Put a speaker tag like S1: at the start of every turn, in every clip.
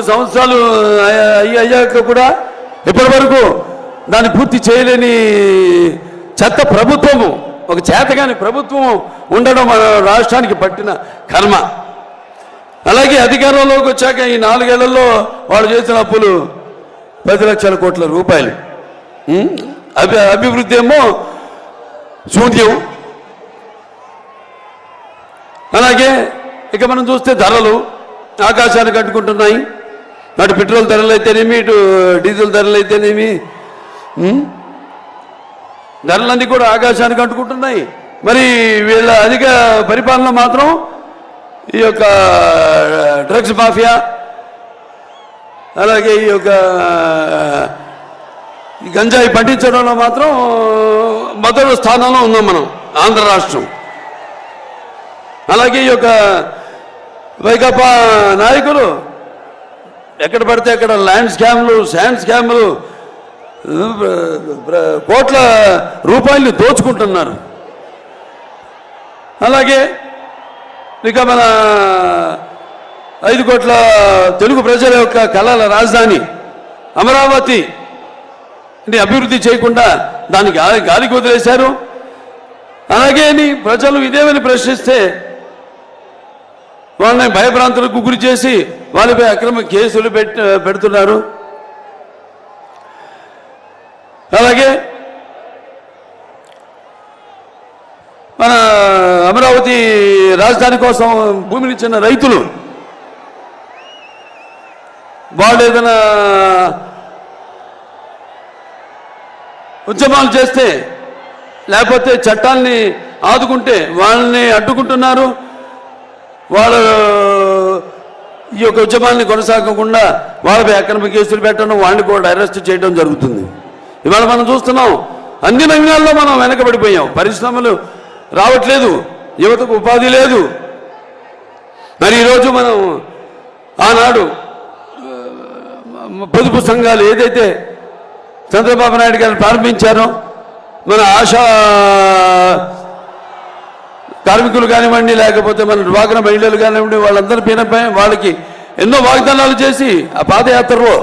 S1: సంవత్సరాలు అయ్యాక కూడా ఇప్పటి వరకు దాన్ని పూర్తి చేయలేని చెత్త ప్రభుత్వము, ఒక చేతగాని ప్రభుత్వం ఉండడం మన రాష్ట్రానికి పట్టిన కర్మ. అలాగే అధికారంలోకి వచ్చాక ఈ 4 ఏళ్లలో వాళ్ళు చేసిన అప్పులు 10 లక్షల కోట్ల రూపాయలు. అభివృద్ధి ఏమో శూన్యం. అలాగే ఇక మనం చూస్తే ధరలు ఆకాశానికి అంటుకుంటున్నాయి. అటు పెట్రోల్ ధరలు అయితేనేమి, ఇటు డీజిల్ ధరలు అయితేనేమి, ధరలన్నీ కూడా ఆకాశానికి అంటుకుంటున్నాయి. మరి వీళ్ళ అధిక పరిపాలన మాత్రం ఈ యొక్క డ్రగ్స్ మాఫియా, అలాగే ఈ యొక్క గంజాయి పండించడంలో మాత్రం మొదటి స్థానంలో ఉన్నాం మనం, ఆంధ్ర రాష్ట్రం. అలాగే ఈ యొక్క వైకాపా నాయకులు ఎక్కడ పడితే అక్కడ ల్యాండ్ స్కామ్లు, శాండ్ స్కామ్లు, కోట్ల రూపాయలు దోచుకుంటున్నారు. అలాగే ఇక మన 5 కోట్ల తెలుగు ప్రజల యొక్క కళల రాజధాని అమరావతి అభివృద్ధి చేయకుండా దాన్ని గాలికి వదిలేశారు. అలాగే ప్రజలు ఇదేమని ప్రశ్నిస్తే వాళ్ళని భయభ్రాంతులకు గురి చేసి వాళ్ళపై అక్రమ కేసులు పెడుతున్నారు. అలాగే మన అమరావతి రాజధాని కోసం భూమిని ఇచ్చిన రైతులు వాళ్ళు ఏదైనా ఉద్యమాలు చేస్తే, లేకపోతే చట్టాల్ని ఆదుకుంటే వాళ్ళని అడ్డుకుంటున్నారు. వాళ్ళు ఈ యొక్క ఉద్యమాన్ని కొనసాగకుండా వాళ్ళపై అక్రమ కేసులు పెట్టడం, వాళ్ళని కూడా అరెస్ట్ చేయడం జరుగుతుంది. ఇవాళ మనం చూస్తున్నాం అన్ని రంగాల్లో మనం వెనకబడిపోయాం. పరిశ్రమలు రావట్లేదు, యువతకు ఉపాధి లేదు. మరి ఈరోజు మనం ఆనాడు పొదుపు సంఘాలు ఏదైతే చంద్రబాబు నాయుడు గారు ప్రారంభించారో, మన ఆశా కార్మికులు కానివ్వండి, లేకపోతే మన డ్వాక్రా మహిళలు కానివ్వండి, వాళ్ళందరి పైనపై వాళ్ళకి ఎన్నో వాగ్దానాలు చేసి ఆ పాదయాత్రలో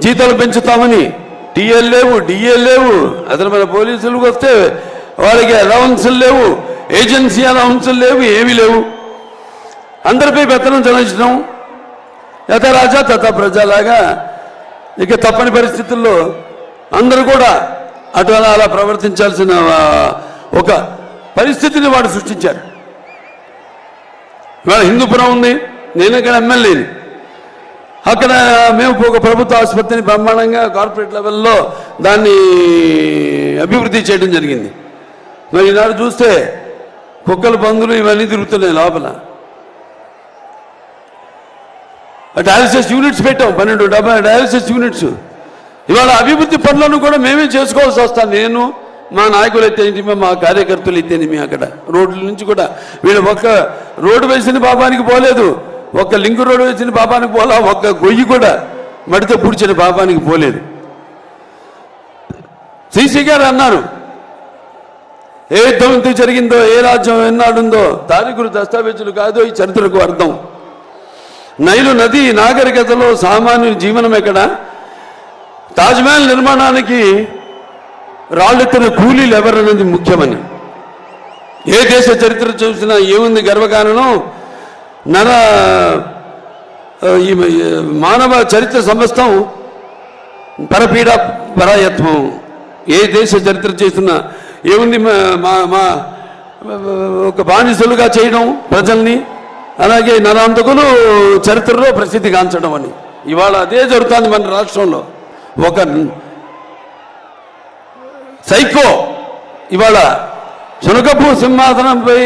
S1: జీతాలు పెంచుతామని, టీఎల్ లేవు, డిఎల్ లేవు, అసలు మన పోలీసులకు వస్తే వాళ్ళకి అలవన్సులు లేవు, ఏజెన్సీ అలవన్సులు లేవు, ఏమీ లేవు. అందరిపై పెత్తనం చెల్లించడం, యథా రాజా తథా ప్రజలాగా ఇక తప్పని పరిస్థితుల్లో అందరూ కూడా అటు అలా ప్రవర్తించాల్సిన ఒక పరిస్థితిని వాడు సృష్టించారు. ఇవాళ హిందూపురం ఉంది, నేను ఇక్కడ ఎమ్మెల్యేని. అక్కడ మేము ఒక ప్రభుత్వ ఆసుపత్రిని బ్రహ్మాండంగా కార్పొరేట్ లెవెల్లో దాన్ని అభివృద్ధి చేయడం జరిగింది. మరి ఈనాడు చూస్తే కుక్కలు, పందులు ఇవన్నీ తిరుగుతున్నాయి లోపల. డయాలసిస్ యూనిట్స్ పెట్టాం, 12 డయాలసిస్ యూనిట్స్. ఇవాళ అభివృద్ధి పనులను కూడా మేమే చేసుకోవాల్సి వస్తాం. నేను, మా నాయకులు అయితేనేమి, మా కార్యకర్తలు అయితేనేమి. అక్కడ రోడ్ల నుంచి కూడా వీళ్ళు ఒక్క రోడ్డు వేసిన పాపానికి పోలేదు, ఒక్క లింక్ రోడ్డు వేసిన పాపానికి పోలా, ఒక్క గొయ్యి కూడా మడితో పూడ్చిన పాపానికి పోలేదు. సిసి గారు అన్నారు, ఏ యుద్ధం ఎందుకు జరిగిందో, ఏ రాజ్యం ఎన్నాడుందో తారీఖులు దస్తావేజులు కాదో ఈ చరిత్రకు అర్థం. నైలు నది నాగరికతలో సామాన్యుని జీవనం ఎక్కడ, తాజ్మహల్ నిర్మాణానికి రాళ్ళెత్తిన కూలీలు ఎవరన్నది ముఖ్యమని. ఏ దేశ చరిత్ర చూసినా ఏముంది గర్వకారణం, ఈ మానవ చరిత్ర సమస్తం పరపీడ పరాయత్వం. ఏ దేశ చరిత్ర చేసినా ఏముంది, ఒక బానిసలుగా చేయడం ప్రజల్ని, అలాగే నరాంతకులు చరిత్రలో ప్రసిద్ధి గాంచడం అని. ఇవాళ అదే జరుగుతుంది మన రాష్ట్రంలో. ఒక సైకో ఇవాళ శునకపు సింహాసనంపై,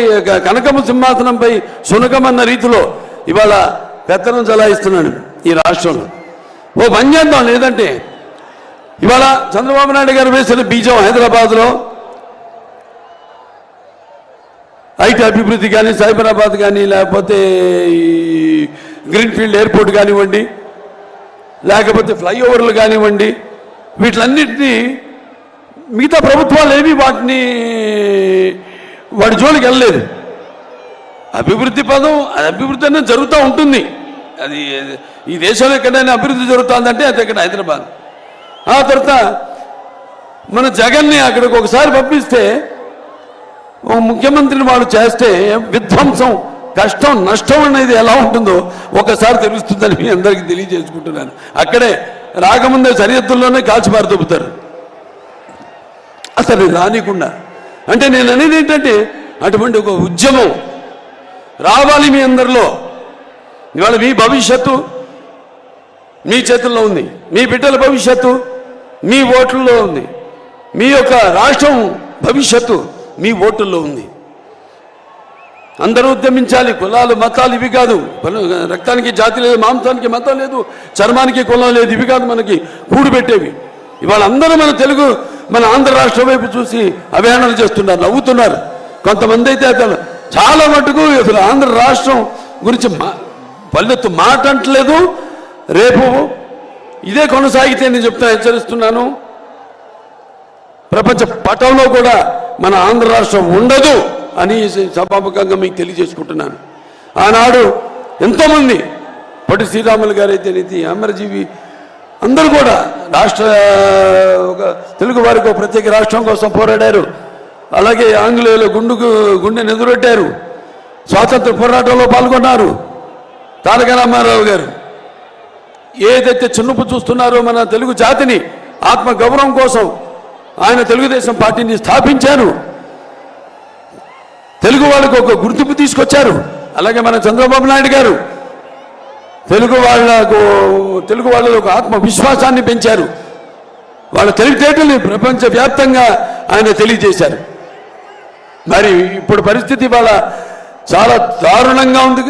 S1: కనకము సింహాసనంపై శునకమన్న రీతిలో ఇవాళ పెత్తనం చలాయిస్తున్నాడు ఈ రాష్ట్రంలో. ఓ పని చేద్దాం, లేదంటే ఇవాళ చంద్రబాబు నాయుడు గారు వేసిన బీజం హైదరాబాద్లో ఐటీ అభివృద్ధి కానీ, సైబరాబాద్ కానీ, లేకపోతే ఈ గ్రీన్ఫీల్డ్ ఎయిర్పోర్ట్ కానివ్వండి, లేకపోతే ఫ్లైఓవర్లు కానివ్వండి, వీటిలన్నింటినీ మిగతా ప్రభుత్వాలు ఏమీ వాటి జోలికి వెళ్ళలేదు. అభివృద్ధి పదం అభివృద్ధి అనేది జరుగుతూ ఉంటుంది, అది ఈ దేశంలో ఎక్కడైనా అభివృద్ధి జరుగుతుందంటే అది ఇక్కడ హైదరాబాద్. ఆ తర్వాత మన జగన్ని అక్కడికి ఒకసారి పంపిస్తే ముఖ్యమంత్రిని వాడు చేస్తే విధ్వంసం, కష్టం, నష్టం అనేది ఎలా ఉంటుందో ఒకసారి తెలుస్తుందని మీ అందరికీ తెలియజేసుకుంటున్నాను. అక్కడే రాకముందే సరిహద్దుల్లోనే కాల్చిపారు దొబ్బుతారు అసలు రానికుండా. అంటే నేను అనేది ఏంటంటే అటువంటి ఒక ఉద్యమం రావాలి మీ అందరిలో. ఇవాళ మీ భవిష్యత్తు మీ చేతుల్లో ఉంది, మీ బిడ్డల భవిష్యత్తు మీ ఓట్లలో ఉంది, మీ యొక్క రాష్ట్రం భవిష్యత్తు మీ ఓటుల్లో ఉంది. అందరూ ఉద్యమించాలి. కులాలు మతాలు ఇవి కాదు. రక్తానికి జాతి లేదు, మాంసానికి మతం లేదు, చర్మానికి కులం లేదు, ఇవి కాదు మనకి కూడుపెట్టేవి. ఇవాళ అందరూ మన ఆంధ్ర రాష్ట్రం వైపు చూసి అవహేళన చేస్తున్నారు, నవ్వుతున్నారు. కొంతమంది అయితే అసలు చాలా మటుకు అసలు ఆంధ్ర రాష్ట్రం గురించి పల్లెత్తు మాట అంటలేదు. రేపు ఇదే కొనసాగితే నేను హెచ్చరిస్తున్నాను, ప్రపంచ పటంలో కూడా మన ఆంధ్ర రాష్ట్రం ఉండదు అని సభాముఖంగా మీకు తెలియజేసుకుంటున్నాను. ఆనాడు ఎంతోమంది పొట్టి శ్రీరాములు గారు అయితే నీతి అమరజీవి అందరూ కూడా ఒక తెలుగు వారికి ప్రత్యేక రాష్ట్రం కోసం పోరాడారు. అలాగే ఆంగ్లేయులు గుండెను ఎదురొట్టారు, స్వాతంత్ర పోరాటంలో పాల్గొన్నారు. తారక రామారావు గారు ఏదైతే చిన్నపు చూస్తున్నారో మన తెలుగు జాతిని ఆత్మ గౌరవం కోసం ఆయన తెలుగుదేశం పార్టీని స్థాపించారు. తెలుగు వాళ్ళకు ఒక గుర్తింపు తీసుకొచ్చారు. అలాగే మన చంద్రబాబు నాయుడు గారు తెలుగు వాళ్ళలో ఒక ఆత్మవిశ్వాసాన్ని పెంచారు. వాళ్ళ తెలివితేటల్ని ప్రపంచవ్యాప్తంగా ఆయన తెలియజేశారు. మరి ఇప్పుడు పరిస్థితి వాళ్ళ చాలా దారుణంగా ఉంది.